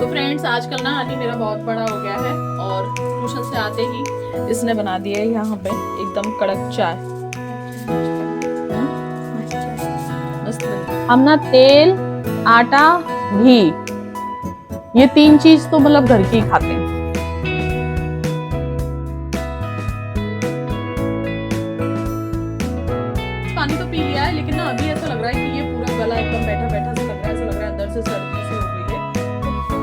तो फ्रेंड्स आजकल ना हनी मेरा बहुत बड़ा हो गया है और ट्यूशन से आते ही इसने बना दिया है यहाँ पे एकदम कड़क चाय। मस्त बनी। हम ना तेल, आटा, घी ये 3 चीज तो मतलब घर की ही खाते हैं। पानी तो पी लिया है लेकिन ना अभी ऐसा लग रहा है कि ये पूरा गला एकदम बैठा बैठा सा लग रहा है। ऐसा लग रहा है अंदर से सर्दी सी हो गई है।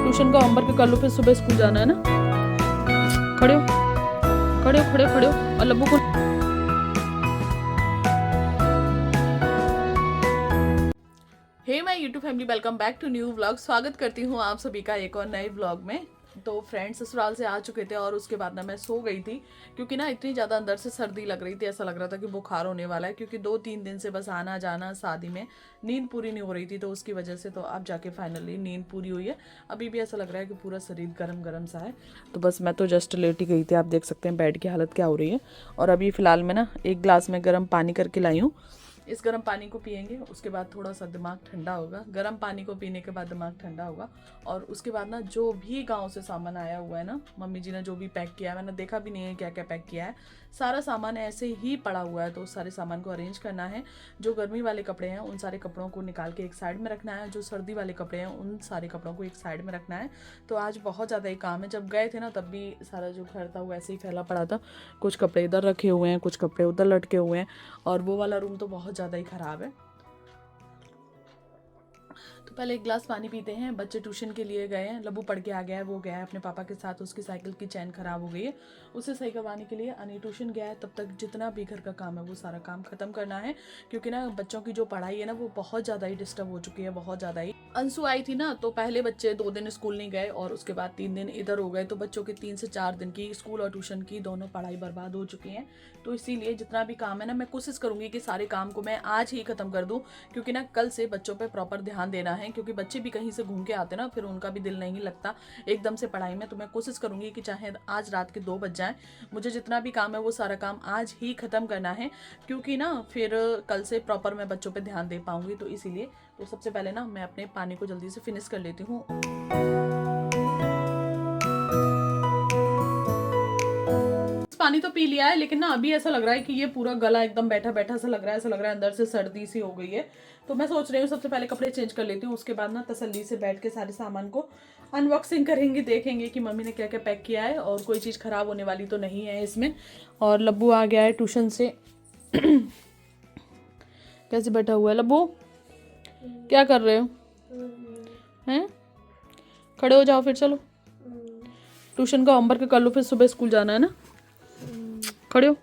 ट्यूशन का होमवर्क कर लो, फिर सुबह स्कूल जाना है ना। खड़े हो, खड़े हो, खड़े हो, खड़े हो। और लब्बू को hey my YouTube family, welcome back to new vlog. स्वागत करती हूँ आप सभी का एक और नए व्लॉग में। तो फ्रेंड्स ससुराल से आ चुके थे और उसके बाद ना मैं सो गई थी क्योंकि ना इतनी ज़्यादा अंदर से सर्दी लग रही थी। ऐसा लग रहा था कि बुखार होने वाला है क्योंकि 2-3 दिन से बस आना जाना शादी में, नींद पूरी नहीं हो रही थी। तो उसकी वजह से तो अब जाके फाइनली नींद पूरी हुई है। अभी भी ऐसा लग रहा है कि पूरा शरीर गर्म गर्म सा है। तो बस मैं तो जस्ट लेट ही गई थी। आप देख सकते हैं बेड की हालत क्या हो रही है। और अभी फ़िलहाल मैं ना एक गिलास में गर्म पानी करके लाई हूँ। इस गर्म पानी को पियेंगे, उसके बाद थोड़ा सा दिमाग ठंडा होगा। गर्म पानी को पीने के बाद दिमाग ठंडा होगा। और उसके बाद ना जो भी गांव से सामान आया हुआ है ना, मम्मी जी ने जो भी पैक किया है, मैंने देखा भी नहीं है क्या क्या पैक किया है। सारा सामान ऐसे ही पड़ा हुआ है तो उस सारे सामान को अरेंज करना है। जो गर्मी वाले कपड़े हैं उन सारे कपड़ों को निकाल के एक साइड में रखना है। जो सर्दी वाले कपड़े हैं उन सारे कपड़ों को एक साइड में रखना है। तो आज बहुत ज़्यादा ही काम है। जब गए थे ना तब भी सारा जो घर था वो ऐसे ही फैला पड़ा था। कुछ कपड़े इधर रखे हुए हैं, कुछ कपड़े उधर लटके हुए हैं। और वो वाला रूम तो बहुत ज़्यादा ही ख़राब है। तो पहले एक गिलास पानी पीते हैं। बच्चे ट्यूशन के लिए गए हैं। लब्बू पढ़ के आ गया है, वो गया है अपने पापा के साथ। उसकी साइकिल की चैन खराब हो गई है, उसे सही करवाने के लिए अनी ट्यूशन गया है। तब तक जितना भी घर का काम है वो सारा काम खत्म करना है क्योंकि ना बच्चों की जो पढ़ाई है ना वो बहुत ज़्यादा ही डिस्टर्ब हो चुकी है, बहुत ज़्यादा ही। अंशु आई थी ना तो पहले बच्चे 2 दिन स्कूल नहीं गए और उसके बाद 3 दिन इधर हो गए। तो बच्चों के 3 से 4 दिन की स्कूल और ट्यूशन की दोनों पढ़ाई बर्बाद हो चुकी हैं। तो इसीलिए जितना भी काम है ना मैं कोशिश करूंगी कि सारे काम को मैं आज ही खत्म कर दूं क्योंकि ना कल से बच्चों पे प्रॉपर ध्यान देना है। क्योंकि बच्चे भी कहीं से घूम के आते ना, फिर उनका भी दिल नहीं लगता एकदम से पढ़ाई में। तो मैं कोशिश करूंगी कि चाहे आज रात के 2 बज जाएं, मुझे जितना भी काम है वो सारा काम आज ही खत्म करना है क्योंकि ना फिर कल से प्रॉपर मैं बच्चों पे ध्यान दे पाऊंगी। तो इसीलिए तो सबसे पहले ना मैं अपने पानी को जल्दी से फिनिश कर लेती हूँ। पानी तो पी लिया है लेकिन ना अभी ऐसा लग रहा है कि ये पूरा गला एकदम बैठा बैठा सा लग रहा है। ऐसा लग रहा है अंदर से सर्दी सी हो गई है। तो मैं सोच रही हूँ सबसे पहले कपड़े चेंज कर लेती हूँ, उसके बाद ना तसल्ली से बैठ के सारे सामान को अनबॉक्सिंग करेंगे, देखेंगे कि मम्मी ने क्या क्या पैक किया है और कोई चीज़ ख़राब होने वाली तो नहीं है इसमें। और लब्बू आ गया है ट्यूशन से। कैसे बैठा हुआ है लब्बू, क्या कर रहे हो हैं? खड़े हो जाओ फिर, चलो ट्यूशन का होमवर्क कर लो, फिर सुबह स्कूल जाना है ना। खड़े हो,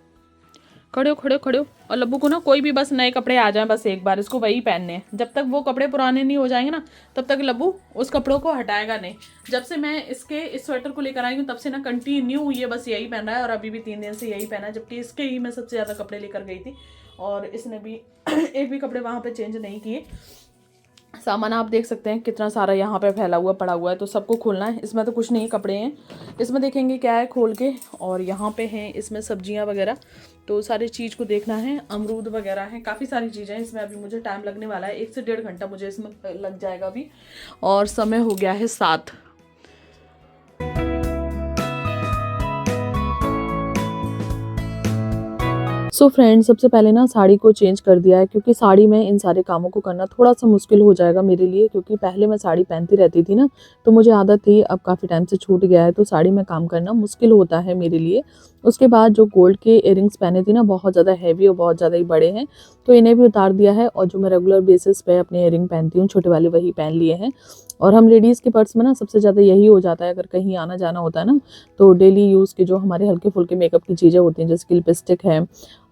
खड़े हो, खड़े हो, खड़े हो। और लब्बू को ना कोई भी बस नए कपड़े आ जाएं, बस एक बार इसको वही पहनने हैं। जब तक वो कपड़े पुराने नहीं हो जाएंगे ना तब तक लब्बू उस कपड़ों को हटाएगा नहीं। जब से मैं इसके इस स्वेटर को लेकर आई हूँ तब से ना कंटिन्यू ये बस यही पहन रहा है और अभी भी 3 दिन से यही पहना है। जबकि इसके ही मैं सबसे ज़्यादा कपड़े लेकर गई थी और इसने भी एक भी कपड़े वहाँ पर चेंज नहीं किए। सामान आप देख सकते हैं कितना सारा यहाँ पे फैला हुआ पड़ा हुआ है। तो सबको खोलना है। इसमें तो कुछ नहीं कपड़े हैं, इसमें देखेंगे क्या है खोल के। और यहाँ पे हैं इसमें सब्जियाँ वगैरह, तो सारी चीज़ को देखना है। अमरूद वगैरह हैं, काफ़ी सारी चीज़ें हैं इसमें। अभी मुझे टाइम लगने वाला है, 1 से 1.5 घंटा मुझे इसमें लग जाएगा अभी। और समय हो गया है 7। सो फ्रेंड्स सबसे पहले ना साड़ी को चेंज कर दिया है क्योंकि साड़ी में इन सारे कामों को करना थोड़ा सा मुश्किल हो जाएगा मेरे लिए। क्योंकि पहले मैं साड़ी पहनती रहती थी ना तो मुझे आदत थी, अब काफ़ी टाइम से छूट गया है तो साड़ी में काम करना मुश्किल होता है मेरे लिए। उसके बाद जो गोल्ड के इयरिंग्स पहने थी ना बहुत ज़्यादा हैवी और बहुत ज़्यादा ही बड़े हैं तो इन्हें भी उतार दिया है। और जो मैं रेगुलर बेसिस पे अपने इयरिंग पहनती हूँ छोटे वाले वही पहन लिए हैं। और हम लेडीज़ के पर्स में ना सबसे ज़्यादा यही हो जाता है, अगर कहीं आना जाना होता है ना तो डेली यूज़ के जो हमारे हल्के फुल्के मेकअप की चीज़ें होती हैं जैसे कि लिपस्टिक है,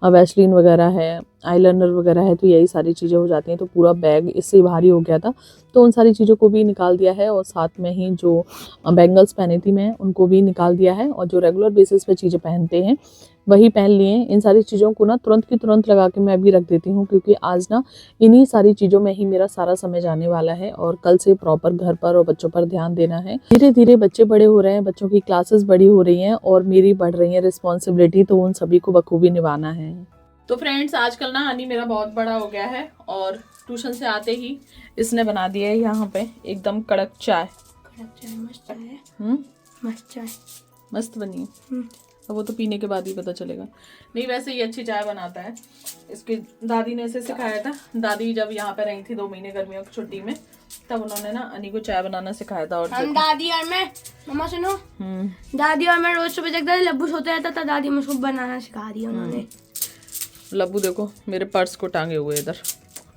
वैसलीन वगैरह है, आईलाइनर वगैरह है, तो यही सारी चीज़ें हो जाती हैं। तो पूरा बैग इससे भारी हो गया था तो उन सारी चीज़ों को भी निकाल दिया है। और साथ में ही जो बैंगल्स पहनी थी मैं उनको भी निकाल दिया है। और जो रेगुलर बेसिस पे चीज़ें पहनते हैं वही पहन लिए। इन सारी चीज़ों को ना तुरंत की तुरंत लगा के मैं अभी रख देती हूँ क्योंकि आज ना इन्हीं सारी चीज़ों में ही मेरा सारा समय जाने वाला है। और कल से प्रॉपर घर पर और बच्चों पर ध्यान देना है। धीरे धीरे बच्चे बड़े हो रहे हैं, बच्चों की क्लासेस बड़ी हो रही हैं और मेरी बढ़ रही है रिस्पॉन्सिबिलिटी, तो उन सभी को बखूबी निभाना है। तो फ्रेंड्स आजकल ना हनी मेरा बहुत बड़ा हो गया है और ट्यूशन से आते ही इसने बना दिया है यहाँ पे एकदम कड़क चाय। मस्त है। मस्त चाय मस्त बनी है। अब वो तो पीने के बाद ही पता चलेगा। नहीं वैसे ये अच्छी चाय बनाता है। इसकी दादी ने इसे सिखाया था। दादी जब यहाँ पे रही थी 2 महीने गर्मियों की छुट्टी में, तब उन्होंने ना अनी को चाय बनाना सिखाया था। और हम दादी और मैं, मम्मा सुनो, दादी और मैं रोज सुबह जगह लब्बू सोते रहता था, दादी मुझको बनाना सिखा दिया उन्होंने। लब्बू देखो मेरे पर्स को टांगे हुए इधर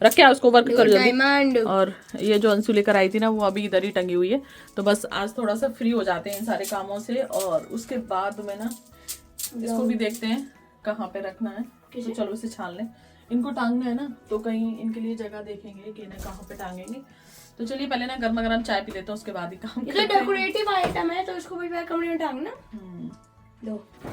रख के, उसको वर्क कर जल्दी। और ये जो अंशु लेकर आई थी ना, वो अभी इधर ही टंगी हुई है। तो बस आज थोड़ा सा फ्री हो जाते हैं इन सारे कामों से, और उसके बाद में ना इसको भी देखते हैं कहाँ पे रखना है। तो चलो इसे छान लें। इनको टांगना है ना, तो कहीं इनके लिए जगह देखेंगे कि इन्हें कहाँ पे टांगेंगे। तो चलिए पहले ना गर्मा गर्म चाय पी लेते हैं, उसके बाद ही काम करते हैं। डेकोरेटिव आइटम है तो इसको भी कमरे में टांगना।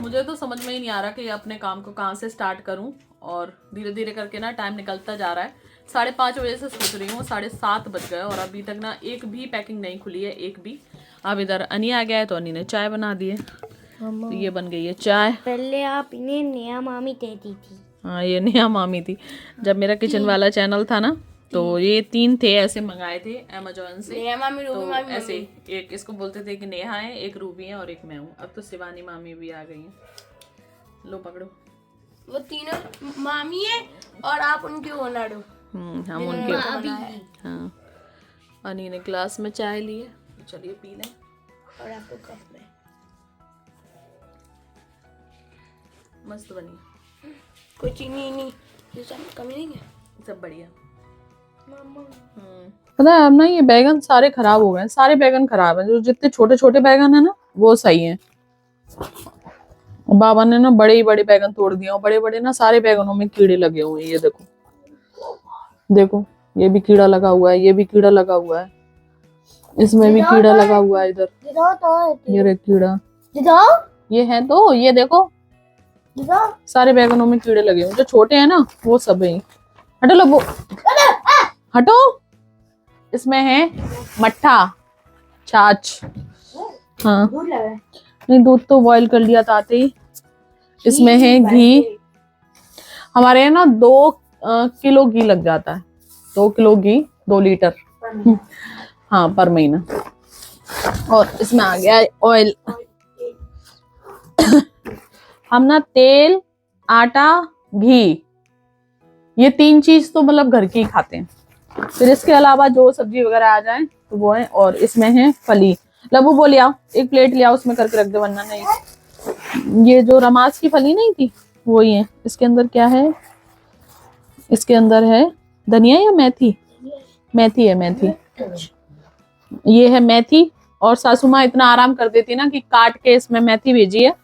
मुझे तो समझ में ही नहीं आ रहा कि अपने काम को कहाँ से स्टार्ट करूं, और धीरे धीरे करके ना टाइम निकलता जा रहा है। 5:30 बजे से सोच रही हूँ, 7:30 बज गए और अभी तक ना एक भी पैकिंग नहीं खुली है, एक भी। अब इधर अनी आ गया है तो अनी ने चाय बना दी है। तो ये बन गई है चाय। पहले आप इन्हें नया मामी कहती थी। हाँ ये नया मामी थी। जब मेरा किचन वाला चैनल था ना, तो ये 3 थे ऐसे मंगाए थे अमेजोन से। नया मामी, रूबी तो मामी, ऐसे एक इसको बोलते थे कि नेहा है, एक रूबी है और एक मैं हूँ। अब तो शिवानी मामी भी आ गई है। लो पकड़ो। वो तीनों मामी है और आप उनके ओनर हो। हम उनके। हाँ अनी ने ग्लास में चाय ली है, तो चलिए पी लें। और आपको कप में। मस्त बनी। कोई चीनी नहीं, ये सब कमी नहीं है, सब बढ़िया। पता है अब ना ये बैगन सारे खराब हो गए, सारे बैगन खराब हैं। जो जितने छोटे छोटे बैगन है ना वो सही है। बाबा ने ना बड़े ही बड़े बैगन तोड़ दिए, और बड़े बड़े ना सारे बैगनों में कीड़े लगे हुए हैं। ये देखो देखो, ये भी कीड़ा लगा हुआ है, ये भी कीड़ा लगा हुआ है, इसमें भी कीड़ा लगा हुआ है इधर। ये रे कीड़ा, ये है तो ये देखो सारे बैगनों में कीड़े लगे हुए। जो छोटे हैं ना वो सब है। हटो लगो, हटो। इसमें है मट्ठा, छाछ। हाँ नहीं, दूध तो बॉईल कर लिया था आते ही। इसमें है घी। हमारे यहाँ ना 2 किलो घी लग जाता है। 2 किलो घी 2 लीटर हाँ पर महीना। और इसमें आ गया ऑयल। हम ना तेल, आटा, घी, ये 3 चीज तो मतलब घर की ही खाते हैं। फिर इसके अलावा जो सब्जी वगैरह आ जाए तो वो है। और इसमें है फली। लबू बोले आओ एक प्लेट ले आओ, उसमें करके रख दे, वरना नहीं। ये जो रमास की फली नहीं थी वो ही है। इसके अंदर क्या है? इसके अंदर है धनिया या मेथी? मेथी है, मेथी। ये है मेथी। और सासू माँ इतना आराम कर देती ना कि काट के इसमें मेथी भेजी है,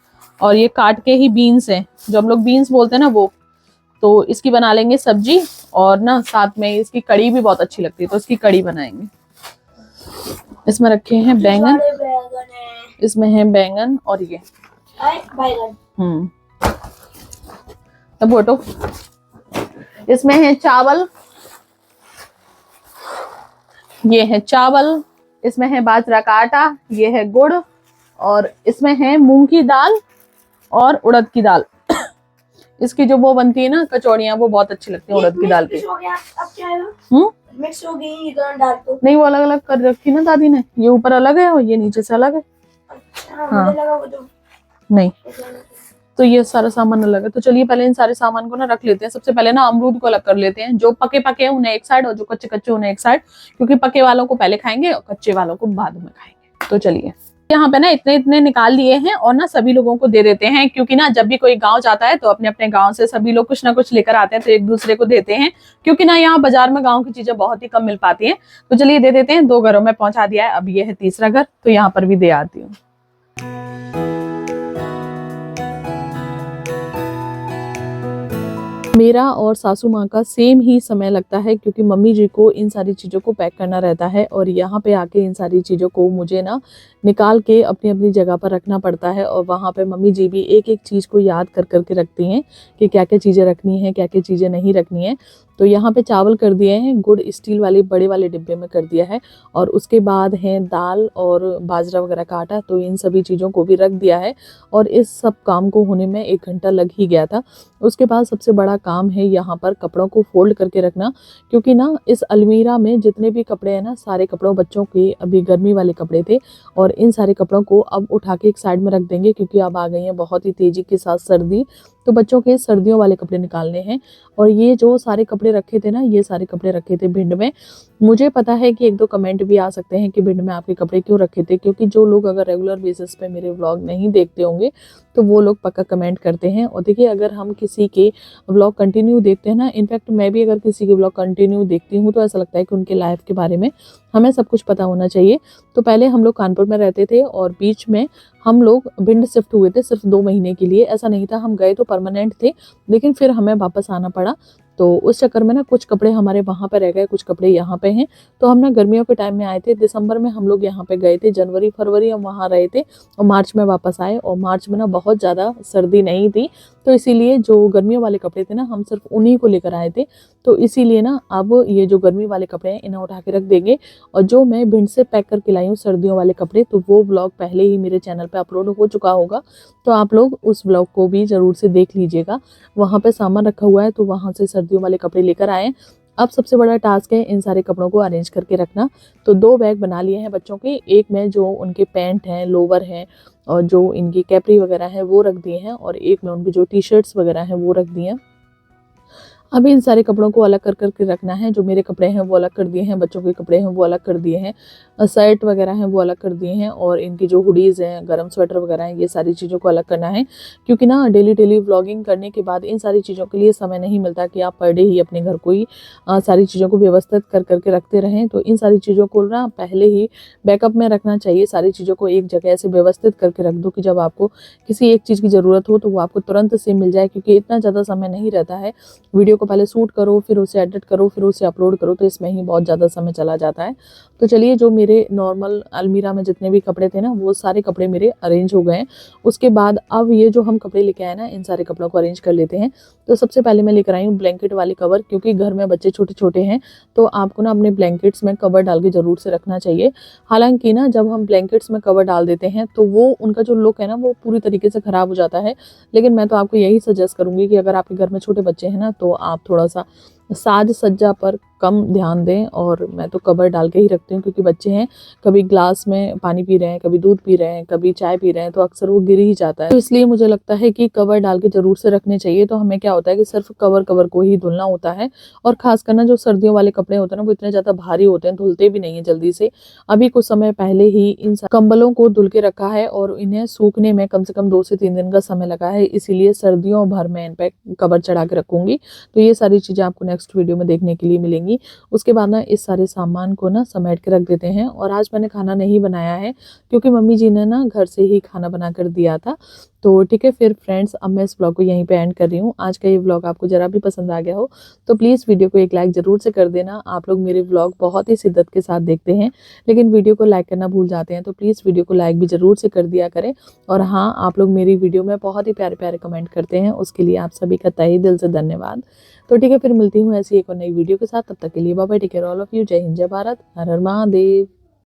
और ये काट के ही बीन्स है, जो हम लोग बीन्स बोलते हैं ना वो। तो इसकी बना लेंगे सब्जी, और ना साथ में इसकी कड़ी भी बहुत अच्छी लगती है, तो इसकी कड़ी बनाएंगे। इसमें रखे हैं बैंगन, इसमें है बैंगन और ये अब बोटो। इसमें है चावल, ये है चावल। इसमें है बाजरा का आटा, ये है गुड़, और इसमें है मूंग की दाल और उड़द की दाल। इसकी जो वो बनती है ना कचौड़ियाँ, वो बहुत अच्छी लगती है उड़द की दाल की। मिक्स हो गई डाल तो नहीं, वो अलग अलग कर रखी ना दादी ने। ये ऊपर अलग है और ये नीचे से अलग है। हाँ मुझे लगा वो तो नहीं, तो ये सारा सामान अलग है। तो चलिए पहले इन सारे सामान को ना रख लेते हैं। सबसे पहले ना अमरूद को अलग कर लेते हैं। जो पके पके हैं उन्हें एक साइड, और जो कच्चे कच्चे उन्हें एक साइड, क्योंकि पके वालों को पहले खाएंगे और कच्चे वालों को बाद में खाएंगे। तो चलिए यहाँ पे ना इतने इतने निकाल लिए हैं, और ना सभी लोगों को दे देते हैं। क्योंकि ना जब भी कोई गांव जाता है तो अपने अपने गांव से सभी लोग कुछ ना कुछ लेकर आते हैं, तो एक दूसरे को देते हैं। क्योंकि ना यहाँ बाजार में गांव की चीजें बहुत ही कम मिल पाती हैं। तो चलिए दे देते हैं। 2 घरों में पहुंचा दिया है, अब ये है तीसरा घर, तो यहाँ पर भी दे आती हूँ। मेरा और सासू माँ का सेम ही समय लगता है, क्योंकि मम्मी जी को इन सारी चीज़ों को पैक करना रहता है, और यहाँ पे आके इन सारी चीज़ों को मुझे ना निकाल के अपनी अपनी जगह पर रखना पड़ता है। और वहाँ पे मम्मी जी भी एक एक चीज़ को याद कर करके रखती हैं कि क्या क्या चीज़ें रखनी है, क्या क्या चीज़ें नहीं रखनी है। तो यहाँ पे चावल कर दिए हैं, गुड़ स्टील वाले बड़े वाले डिब्बे में कर दिया है। और उसके बाद है दाल और बाजरा वगैरह का आटा, तो इन सभी चीज़ों को भी रख दिया है। और इस सब काम को होने में 1 घंटा लग ही गया था। उसके बाद सबसे बड़ा काम है यहाँ पर कपड़ों को फोल्ड करके रखना, क्योंकि ना इस अलमीरा में जितने भी कपड़े हैं ना, सारे कपड़ों बच्चों के अभी गर्मी वाले कपड़े थे, और इन सारे कपड़ों को अब उठा के एक साइड में रख देंगे, क्योंकि अब आ गई है बहुत ही तेजी के साथ सर्दी। तो बच्चों के सर्दियों वाले कपड़े निकालने हैं। और ये जो सारे कपड़े रखे थे ना, ये सारे कपड़े रखे थे भिंड में। मुझे पता है कि 1-2 कमेंट भी आ सकते हैं कि भिंड में आपके कपड़े क्यों रखे थे, क्योंकि जो लोग अगर रेगुलर बेसिस पे मेरे व्लॉग नहीं देखते होंगे तो वो लोग पक्का कमेंट करते हैं। और देखिए, अगर हम किसी के व्लॉग कंटिन्यू देखते हैं ना, इनफैक्ट मैं भी अगर किसी के व्लॉग कंटिन्यू देखती हूँ तो ऐसा लगता है कि उनके लाइफ के बारे में हमें सब कुछ पता होना चाहिए। तो पहले हम लोग कानपुर में रहते थे और बीच में हम लोग भिंड शिफ्ट हुए थे सिर्फ 2 महीने के लिए। ऐसा नहीं था, हम गए तो परमानेंट थे, लेकिन फिर हमें वापस आना पड़ा। तो उस चक्कर में ना कुछ कपड़े हमारे वहाँ पे रह गए, कुछ कपड़े यहाँ पे हैं। तो हम ना गर्मियों के टाइम में आए थे, दिसंबर में हम लोग यहाँ पे गए थे, जनवरी फरवरी हम वहाँ रहे थे और मार्च में वापस आए। और मार्च में ना बहुत ज़्यादा सर्दी नहीं थी, तो इसीलिए जो गर्मियों वाले कपड़े थे ना, हम सिर्फ उन्हीं को लेकर आए थे। तो इसीलिए ना अब ये जो गर्मी वाले कपड़े हैं इन्हें उठा के रख देंगे। और जो मैं भिंड से पैक करके लाई हूँ सर्दियों वाले कपड़े, तो वो व्लॉग पहले ही मेरे चैनल पे अपलोड हो चुका होगा, तो आप लोग उस व्लॉग को भी ज़रूर से देख लीजिएगा। वहाँ पे सामान रखा हुआ है, तो वहाँ से सर्दियों वाले कपड़े लेकर आए। अब सबसे बड़ा टास्क है इन सारे कपड़ों को अरेंज करके रखना। तो 2 बैग बना लिए हैं बच्चों के, एक में जो उनके पैंट हैं, लोवर हैं और जो इनकी कैपरी वगैरह है वो रख दिए हैं, और एक में उनकी जो टी शर्ट्स वगैरह हैं वो रख दिए हैं। अब इन सारे कपड़ों को अलग कर करके रखना है। जो मेरे कपड़े हैं वो अलग कर दिए हैं, बच्चों के कपड़े हैं वो अलग कर दिए हैं, शर्ट वगैरह हैं वो अलग कर दिए हैं, और इनकी जो हुडीज़ हैं, गर्म स्वेटर वगैरह हैं, ये सारी चीज़ों को अलग करना है। क्योंकि ना डेली डेली व्लॉगिंग करने के बाद इन सारी चीज़ों के लिए समय नहीं मिलता कि आप पर डे ही अपने घर को ही सारी चीज़ों को व्यवस्थित कर करके रखते रहें। तो इन सारी चीज़ों को ना पहले ही बैकअप में रखना चाहिए। सारी चीज़ों को एक जगह ऐसे व्यवस्थित करके रख दो कि जब आपको किसी एक चीज़ की ज़रूरत हो तो वो आपको तुरंत से मिल जाए, क्योंकि इतना ज़्यादा समय नहीं रहता है। वीडियो को पहले शूट करो, फिर उसे एडिट करो, फिर उसे अपलोड करो, तो इसमें ही बहुत ज़्यादा समय चला जाता है। तो चलिए, जो मेरे नॉर्मल अलमीरा में जितने भी कपड़े थे ना, वो सारे कपड़े मेरे अरेंज हो गए हैं। उसके बाद अब ये जो हम कपड़े लेके आए ना, इन सारे कपड़ों को अरेंज कर लेते हैं। तो सबसे पहले मैं लेकर आई हूँ ब्लैंकेट वाले कवर, क्योंकि घर में बच्चे छोटे छोटे हैं, तो आपको ना अपने ब्लैंकेट्स में कवर डाल के ज़रूर से रखना चाहिए। हालांकि ना जब हम ब्लैंकेट्स में कवर डाल देते हैं तो वो उनका जो लुक है ना, वो पूरी तरीके से ख़राब हो जाता है। लेकिन मैं तो आपको यही सजेस्ट करूँगी कि अगर आपके घर में छोटे बच्चे हैं ना, तो आप थोड़ा सा साज सज्जा पर कम ध्यान दें। और मैं तो कवर डाल के ही रखती हूँ, क्योंकि बच्चे हैं, कभी ग्लास में पानी पी रहे हैं, कभी दूध पी रहे हैं, कभी चाय पी रहे हैं, तो अक्सर वो गिर ही जाता है। तो इसलिए मुझे लगता है कि कवर डाल के ज़रूर से रखने चाहिए। तो हमें क्या होता है कि सिर्फ कवर को ही धुलना होता है। और खास करना जो सर्दियों वाले कपड़े होते हैं ना, वो इतने ज़्यादा भारी होते हैं, धुलते भी नहीं है जल्दी से। अभी कुछ समय पहले ही इन कंबलों को धुल के रखा है, और इन्हें सूखने में कम से कम 2 से 3 दिन का समय लगा है। इसीलिए सर्दियों भर में इन पर कवर चढ़ा के रखूंगी। तो ये सारी चीज़ें आपको नेक्स्ट वीडियो में देखने के लिए मिलेंगी। उसके बाद ना इस सारे सामान को ना समेट के रख देते हैं। और आज मैंने खाना नहीं बनाया है, क्योंकि मम्मी जी ने ना घर से ही खाना बना कर दिया था। तो ठीक है फिर फ्रेंड्स, अब मैं इस ब्लॉग को यहीं पे एंड कर रही हूँ। आज का ये ब्लॉग आपको ज़रा भी पसंद आ गया हो तो प्लीज़ वीडियो को एक लाइक ज़रूर से कर देना। आप लोग मेरे ब्लॉग बहुत ही शिद्दत के साथ देखते हैं, लेकिन वीडियो को लाइक करना भूल जाते हैं, तो प्लीज़ वीडियो को लाइक भी ज़रूर से कर दिया करें। और हाँ, आप लोग मेरी वीडियो में बहुत ही प्यारे प्यारे कमेंट करते हैं, उसके लिए आप सभी का तहे दिल से धन्यवाद। तो ठीक है, फिर मिलती हूँ ऐसी एक और नई वीडियो के साथ। तब तक के लिए bye bye, take care all of you. जय हिंद, जय भारत, हर हर महादेव।